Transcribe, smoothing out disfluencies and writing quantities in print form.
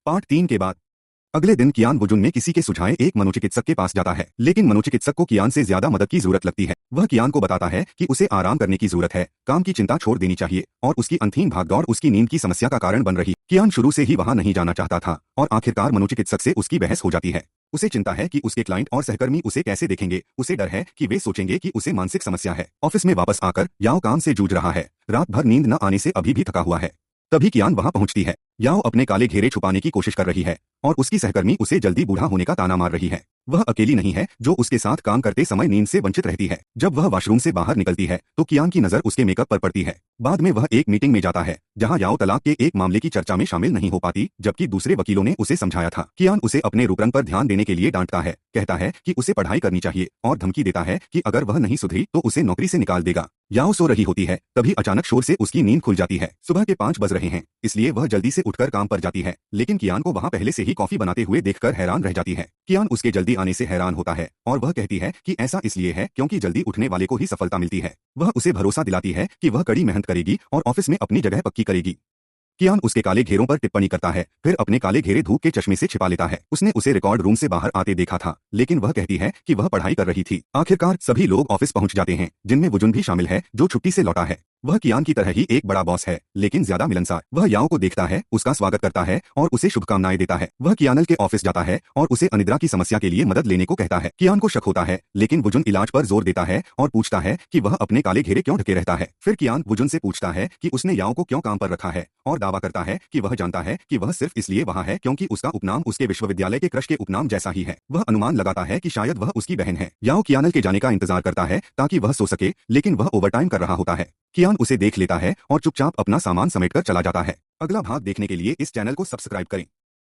Part 3 के बाद अगले दिन कियान वुजुन में किसी के सुझाए एक मनोचिकित्सक के पास जाता है, लेकिन मनोचिकित्सक को कियान से ज्यादा मदद की जरूरत लगती है। वह कियान को बताता है कि उसे आराम करने की जरूरत है, काम की चिंता छोड़ देनी चाहिए और उसकी अंतहीन भागदौड़ उसकी नींद की समस्या का कारण बन रही। कियान शुरू से ही वहां नहीं जाना चाहता था और आखिरकार मनोचिकित्सक से उसकी बहस हो जाती है। उसे चिंता है कि उसके क्लाइंट और सहकर्मी उसे कैसे देखेंगे। उसे डर है कि वे सोचेंगे कि उसे मानसिक समस्या है। ऑफिस में वापस आकर याओ काम से जूझ रहा है। रात भर नींद न आने से अभी भी थका हुआ है। तभी कियान वहां पहुंचती है। याओ अपने काले घेरे छुपाने की कोशिश कर रही है और उसकी सहकर्मी उसे जल्दी बूढ़ा होने का ताना मार रही है। वह अकेली नहीं है जो उसके साथ काम करते समय नींद से वंचित रहती है। जब वह वॉशरूम से बाहर निकलती है तो कियान की नजर उसके मेकअप पर पड़ती है। बाद में वह एक मीटिंग में जाता है जहां याओ तलाक के एक मामले की चर्चा में शामिल नहीं हो पाती, जबकि दूसरे वकीलों ने उसे समझाया था। कियान उसे अपने रूपरंग पर ध्यान देने के लिए डांटता है, कहता है कि उसे पढ़ाई करनी चाहिए और धमकी देता है कि अगर वह नहीं सुधरी तो उसे नौकरी से निकाल देगा। याओ सो रही होती है, तभी अचानक शोर से उसकी नींद खुल जाती है। सुबह के 5 बज रहे हैं, इसलिए वह जल्दी से उठकर काम पर जाती है, लेकिन कियान को वहां पहले से ही कॉफी बनाते हुए देखकर हैरान रह जाती है। कियान उसके जल्दी आने से हैरान होता है और वह कहती है कि ऐसा इसलिए है क्योंकि जल्दी उठने वाले को ही सफलता मिलती है। वह उसे भरोसा दिलाती है कि वह कड़ी मेहनत करेगी और ऑफिस में अपनी जगह पक्की करेगी। कियान उसके काले घेरों पर टिप्पणी करता है, फिर अपने काले घेरे धूप के चश्मे से छिपा लेता है। उसने उसे रिकॉर्ड रूम से बाहर आते देखा था, लेकिन वह कहती है कि वह पढ़ाई कर रही थी। आखिरकार सभी लोग ऑफिस पहुंच जाते हैं, जिनमें वुजुन भी शामिल है जो छुट्टी से लौटा है। वह कियान की तरह ही एक बड़ा बॉस है, लेकिन ज्यादा मिलनसार। वह याओ को देखता है, उसका स्वागत करता है और उसे शुभकामनाएं देता है। वह कियानल के ऑफिस जाता है और उसे अनिद्रा की समस्या के लिए मदद लेने को कहता है। कियान को शक होता है, लेकिन वुजुन इलाज पर जोर देता है और पूछता है कि वह अपने काले घेरे क्यों ढके रहता है। फिर कियान वुजुन से पूछता है कि उसने याओ को क्यों काम पर रखा है और दावा करता है कि वह जानता है कि वह सिर्फ इसलिए वहां है क्योंकि उसका उपनाम उसके विश्वविद्यालय के क्रश के उपनाम जैसा ही है। वह अनुमान लगाता है कि शायद वह उसकी बहन है। याओ कियानल के जाने का इंतजार करता है ताकि वह सो सके, लेकिन वह ओवरटाइम कर रहा होता है। कियान उसे देख लेता है और चुपचाप अपना सामान समेटकर चला जाता है। अगला भाग देखने के लिए इस चैनल को सब्सक्राइब करें।